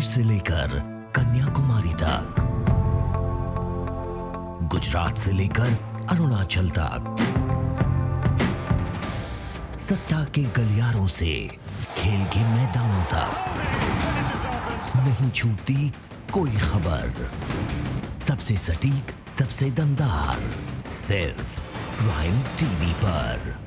कश्मीर से लेकर कन्याकुमारी तक, गुजरात से लेकर अरुणाचल तक, सत्ता के गलियारों से खेल के मैदानों तक, नहीं छूटती कोई खबर। सबसे सटीक, सबसे दमदार, सिर्फ प्राइम टीवी पर।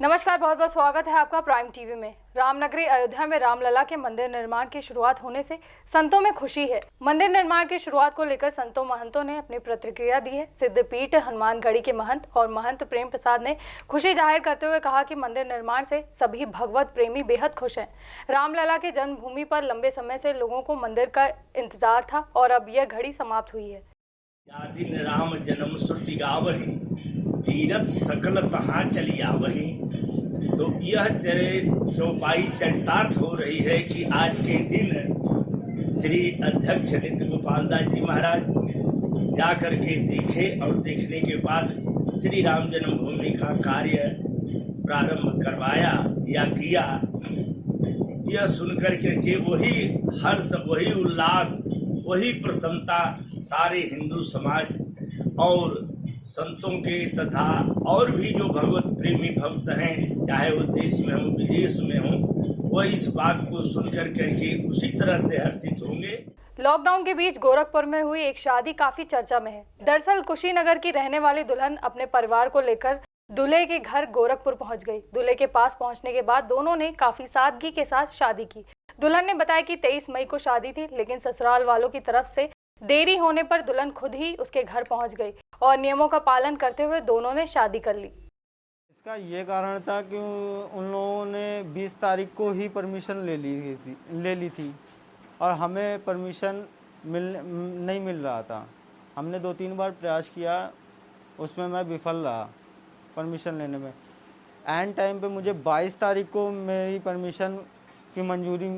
नमस्कार, बहुत बहुत स्वागत है आपका प्राइम टीवी में। रामनगरी अयोध्या में रामलला के मंदिर निर्माण की शुरुआत होने से संतों में खुशी है। मंदिर निर्माण की शुरुआत को लेकर संतों महंतों ने अपनी प्रतिक्रिया दी है। सिद्धपीठ हनुमानगढ़ी के महंत और महंत प्रेम प्रसाद ने खुशी जाहिर करते हुए कहा कि मंदिर निर्माण से सभी भगवत प्रेमी बेहद खुश हैं। रामलला की जन्मभूमि पर लंबे समय से लोगों को मंदिर का इंतजार था और अब यह घड़ी समाप्त हुई है। दिन राम जन्म श्रुति गावही, तीरथ सकल तहाँ चली आवही। तो यह चौपाई चरितार्थ हो रही है कि आज के दिन श्री अध्यक्ष नित्य गोपाल दास जी महाराज जा कर के देखे और देखने के बाद श्री राम जन्मभूमि का कार्य प्रारंभ करवाया या किया। यह सुनकर के वही हर्ष, वही उल्लास, वही प्रसन्नता सारे हिंदू समाज और संतों के तथा और भी जो भगवत प्रेमी भक्त हैं, चाहे वो देश में हों विदेश में हों, वो इस बात को सुनकर करके उसी तरह से हर्षित होंगे। लॉकडाउन के बीच गोरखपुर में हुई एक शादी काफी चर्चा में है। दरअसल कुशीनगर की रहने वाली दुल्हन अपने परिवार को लेकर दूल्हे के घर गोरखपुर पहुंच गई। दूल्हे के पास पहुंचने के बाद दोनों ने काफी सादगी के साथ शादी की। दुल्हन ने बताया कि 23 मई को शादी थी, लेकिन ससुराल वालों की तरफ से देरी होने पर दुल्हन खुद ही उसके घर पहुंच गई और नियमों का पालन करते हुए दोनों ने शादी कर ली। इसका ये कारण था कि उन लोगों ने 20 तारीख को ही परमिशन ले ली थी और हमें परमिशन नहीं मिल रहा था। हमने 2-3 बार प्रयास किया, उसमें मैं विफल रहा परमिशन लेने में। एंड टाइम पे मुझे 22 तारीख को मेरी परमिशन की मंजूरी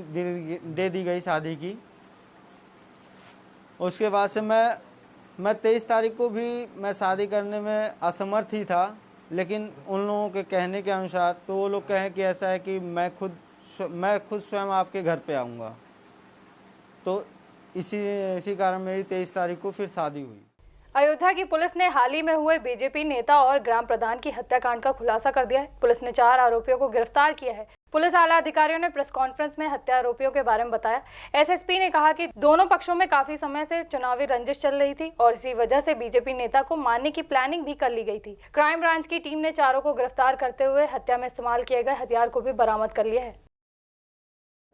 दे दी गई शादी की। उसके बाद से मैं 23 तारीख को भी मैं शादी करने में असमर्थ ही था, लेकिन उन लोगों के कहने के अनुसार तो वो लोग कहें कि ऐसा है कि मैं खुद स्वयं आपके घर पे आऊँगा। तो इसी कारण मेरी 23 तारीख को फिर शादी हुई। अयोध्या की पुलिस ने हाल ही में हुए बीजेपी नेता और ग्राम प्रधान की हत्याकांड का खुलासा कर दिया है। पुलिस ने 4 आरोपियों को गिरफ्तार किया है। पुलिस आला अधिकारियों ने प्रेस कॉन्फ्रेंस में हत्या आरोपियों के बारे में बताया। एसएसपी ने कहा कि दोनों पक्षों में काफी समय से चुनावी रंजिश चल रही थी और इसी वजह से बीजेपी नेता को मारने की प्लानिंग भी कर ली गई थी। क्राइम ब्रांच की टीम ने चारों को गिरफ्तार करते हुए हत्या में इस्तेमाल किए गए हथियार को भी बरामद कर लिया है।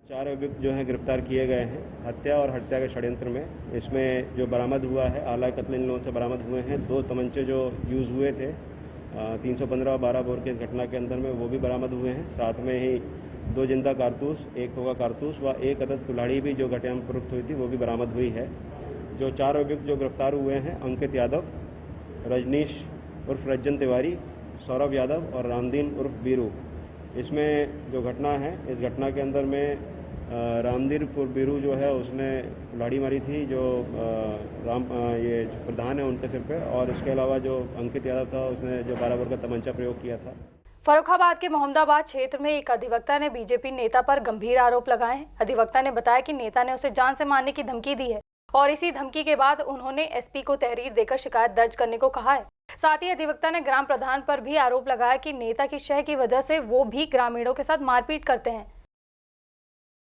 4 अभियुक्त जो हैं गिरफ्तार किए गए हैं हत्या और हत्या के षड्यंत्र में। इसमें जो बरामद हुआ है आला कत्ल इन लोगों से बरामद हुए हैं। 2 तमंचे जो यूज़ हुए थे 315 12 बोर के इस घटना के अंदर में, वो भी बरामद हुए हैं। साथ में ही 2 जिंदा कारतूस, 1 होगा कारतूस व 1 अदद कुल्हाड़ी भी जो घटना में प्रयुक्त हुई थी वो भी बरामद हुई है। जो 4 अभियुक्त जो गिरफ्तार हुए हैं अंकित यादव, रजनीश उर्फ रज्जन तिवारी, सौरभ यादव और रामदीन उर्फ बीरू। इसमें जो घटना है, इस घटना के अंदर में रामदीन उर्फ बीरू जो है उसने कुल्हाड़ी मारी थी जो ये प्रधान है उनके सिर पे, और इसके अलावा जो अंकित यादव था उसने जो 12 बोर का तमंचा प्रयोग किया था। फर्रुखाबाद के मोहम्मदाबाद क्षेत्र में एक अधिवक्ता ने बीजेपी नेता पर गंभीर आरोप लगाए हैं। अधिवक्ता ने बताया कि नेता ने उसे जान से मारने की धमकी दी है और इसी धमकी के बाद उन्होंने एसपी को तहरीर देकर शिकायत दर्ज करने को कहा है। साथ ही अधिवक्ता ने ग्राम प्रधान पर भी आरोप लगाया कि नेता की शह की वजह से वो भी ग्रामीणों के साथ मारपीट करते हैं।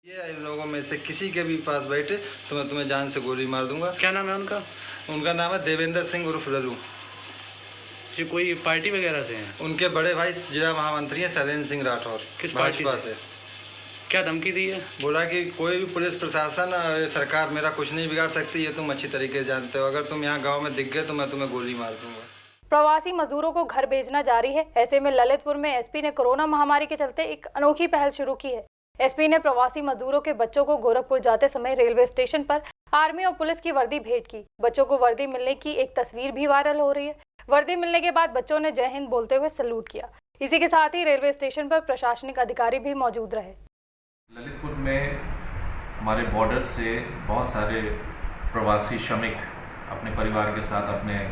ये इन लोगों में से किसी के भी पास बैठे तो मैं तुम्हें जान से गोली मार दूंगा। क्या नाम है उनका? उनका नाम है देवेंद्र सिंह उर्फ लल्लू। जी, कोई पार्टी वगैरह से हैं? उनके बड़े भाई जिला महामंत्री हैं शैलेंद्र सिंह राठौर। किस पार्टी से? क्या धमकी दी है? बोला कि कोई भी पुलिस प्रशासन सरकार मेरा कुछ नहीं बिगाड़ सकती, ये तुम अच्छी तरीके से जानते हो। अगर तुम यहाँ गाँव में दिख गए तो मैं तुम्हें गोली मार दूंगा। प्रवासी मजदूरों को घर भेजना जारी है। ऐसे में ललितपुर में एसपी ने कोरोना महामारी के चलते एक अनोखी पहल शुरू की है। एसपी ने प्रवासी मजदूरों के बच्चों को गोरखपुर जाते समय रेलवे स्टेशन पर आर्मी और पुलिस की वर्दी भेंट की। बच्चों को वर्दी मिलने की एक तस्वीर भी वायरल हो रही है। वर्दी मिलने के बाद बच्चों ने जय हिंद बोलते हुए सैल्यूट किया। इसी के साथ ही रेलवे स्टेशन पर प्रशासनिक अधिकारी भी मौजूद रहे। ललितपुर में हमारे बॉर्डर से बहुत सारे प्रवासी श्रमिक अपने परिवार के साथ अपने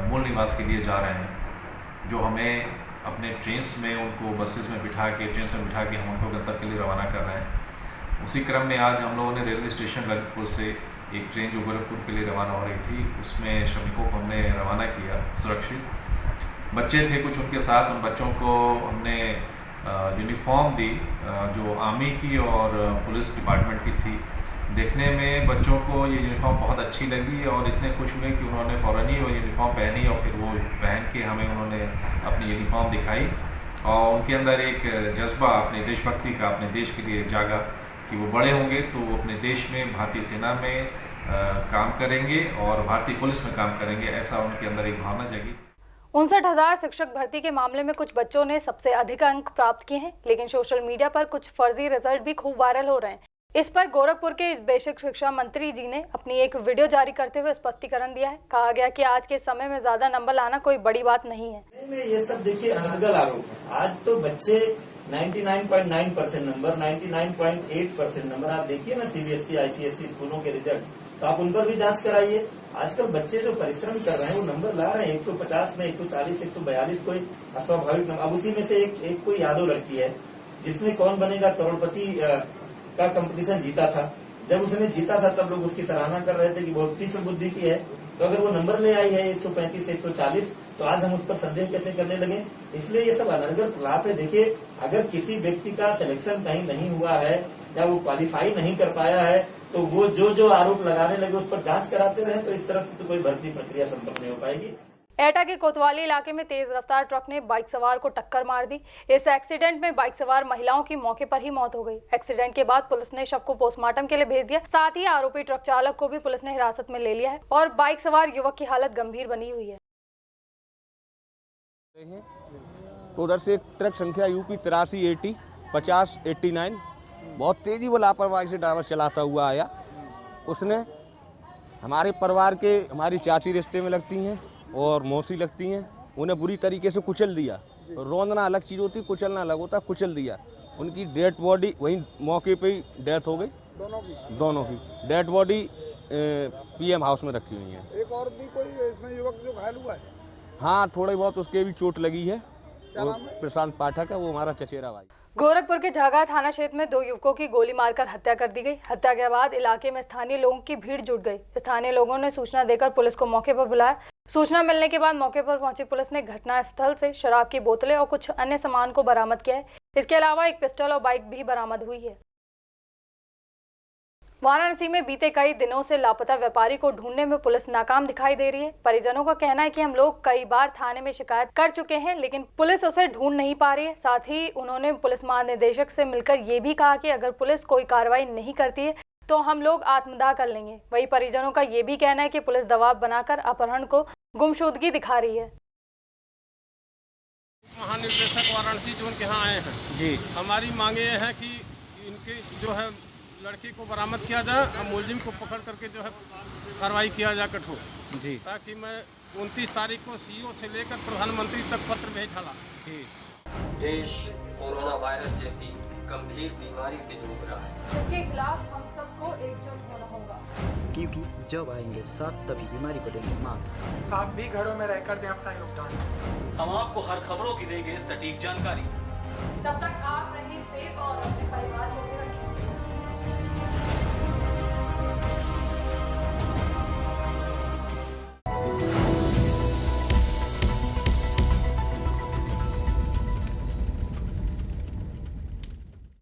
मूल निवास के लिए जा रहे हैं, जो हमें अपने ट्रेन्स में उनको बसेस में बिठा के हम उनको गंतव्य के लिए रवाना कर रहे हैं। उसी क्रम में आज हम लोगों ने रेलवे स्टेशन ललितपुर से एक ट्रेन जो गोरखपुर के लिए रवाना हो रही थी, उसमें श्रमिकों को हमने रवाना किया सुरक्षित। बच्चे थे कुछ उनके साथ, उन बच्चों को हमने यूनिफॉर्म दी जो आर्मी की और पुलिस डिपार्टमेंट की थी। देखने में बच्चों को ये यूनिफॉर्म बहुत अच्छी लगी और इतने खुश हुए कि उन्होंने फ़ौरन ही वो यूनिफॉर्म पहनी और फिर वो पहन के हमें उन्होंने अपनी यूनिफॉर्म दिखाई और उनके अंदर एक जज्बा अपने देशभक्ति का, अपने देश के लिए जागा कि वो बड़े होंगे तो वो अपने देश में भारतीय सेना में काम करेंगे और भारतीय पुलिस में काम करेंगे, ऐसा उनके अंदर एक भावना जगी। 59,000 शिक्षक भर्ती के मामले में कुछ बच्चों ने सबसे अधिक अंक प्राप्त किए हैं, लेकिन सोशल मीडिया पर कुछ फर्जी रिजल्ट भी खूब वायरल हो रहे हैं। इस पर गोरखपुर के बेसिक शिक्षा मंत्री जी ने अपनी एक वीडियो जारी करते हुए स्पष्टीकरण दिया है। कहा गया कि आज के समय में ज्यादा नंबर लाना कोई बड़ी बात नहीं है। ये सब देखिए अनर्गल आरोप है। आज तो बच्चे 99.9% नंबर, 99.8% नंबर, आप देखिए ना सीबीएसई आईसीएसई स्कूलों के रिजल्ट, तो आप उन पर भी जांच कराइए। आजकल बच्चे जो परिश्रम कर रहे हैं वो नंबर ला रहे हैं 150 में 140, 142, कोई अस्वाभाविक नंबर। अब उसी में से एक कोई यादव लड़की है जिसने कौन बनेगा करोड़पति का कंपटीशन जीता था। जब उसने जीता था तब लोग उसकी सराहना कर रहे थे कि बहुत तीक्ष्ण बुद्धि की है, तो अगर वो नंबर ले आई है 135 से 140, तो आज हम उस पर संदेह कैसे करने लगे। इसलिए ये सब अनर्गल प्रलाप है। देखिए, अगर किसी व्यक्ति का सिलेक्शन कहीं नहीं हुआ है या वो क्वालिफाई नहीं कर पाया है तो वो जो आरोप लगाने लगे उस पर जांच कराते रहे, तो इस तरह से तो कोई भर्ती प्रक्रिया संपन्न नहीं हो पाएगी। एटा के कोतवाली इलाके में तेज रफ्तार ट्रक ने बाइक सवार को टक्कर मार दी। इस एक्सीडेंट में बाइक सवार महिलाओं की मौके पर ही मौत हो गई। एक्सीडेंट के बाद पुलिस ने शव को पोस्टमार्टम के लिए भेज दिया। साथ ही आरोपी ट्रक चालक को भी पुलिस ने हिरासत में ले लिया है और बाइक सवार युवक की हालत गंभीर बनी हुई है। तो उधर से ट्रक संख्या यूपी 83 80 50 89 बहुत तेजी व लापरवाही से ड्राइवर चलाता हुआ आया। उसने हमारे परिवार के, हमारी चाची रिश्ते में लगती हैं और मौसी लगती हैं, उन्हें बुरी तरीके से कुचल दिया। रोंदना अलग चीज़ होती, कुचलना अलग होता, कुचल दिया। उनकी डेड बॉडी वहीं मौके पे ही डेथ हो गई। दोनों की डेड बॉडी पीएम हाउस में रखी हुई है। एक और भी कोई इसमें युवक जो घायल हुआ है? हाँ, थोड़ी बहुत उसके भी चोट लगी है। प्रशांत पाठक है, वो हमारा चचेरा भाई। गोरखपुर के झागा थाना क्षेत्र में 2 युवकों की गोली मारकर हत्या कर दी गई। हत्या के बाद इलाके में स्थानीय लोगों की भीड़ जुट गई। स्थानीय लोगों ने सूचना देकर पुलिस को मौके पर बुलाया। सूचना मिलने के बाद मौके पर पहुंची पुलिस ने घटनास्थल से शराब की बोतलें और कुछ अन्य सामान को बरामद किया है। इसके अलावा एक पिस्टल और बाइक भी बरामद हुई है। वाराणसी में बीते कई दिनों से लापता व्यापारी को ढूंढने में पुलिस नाकाम दिखाई दे रही है। परिजनों का कहना है कि हम लोग कई बार थाने में शिकायत कर चुके हैं, लेकिन पुलिस उसे ढूंढ नहीं पा रही है। साथ ही उन्होंने पुलिस महानिदेशक से मिलकर ये भी कहा कि अगर पुलिस कोई कार्रवाई नहीं करती है तो हम लोग आत्मदाह कर लेंगे। वही परिजनों का ये भी कहना है कि पुलिस दबाव बनाकर अपहरण को गुमशुदगी दिखा रही है। महानिदेशक वाराणसी जोन के यहाँ आए हैं जी। हमारी मांगे ये है कि इनके जो है लड़की को बरामद किया जाए और मुलजिम को पकड़ करके जो है कार्रवाई किया जाए कठोर जी, ताकि मैं 29 तारीख को सीईओ से लेकर प्रधानमंत्री तक पत्र भेज डाला। देश कोरोना वायरस जैसी गंभीर बीमारी से जूझ रहा है, जिसके खिलाफ हम सबको एकजुट होना होगा, क्योंकि जब आएंगे साथ तभी बीमारी को देंगे मात। आप भी घरों में रहकर दें अपना योगदान। हम आपको हर खबरों की देंगे सटीक जानकारी। तब तक आप रहें सेफ और अपने परिवार को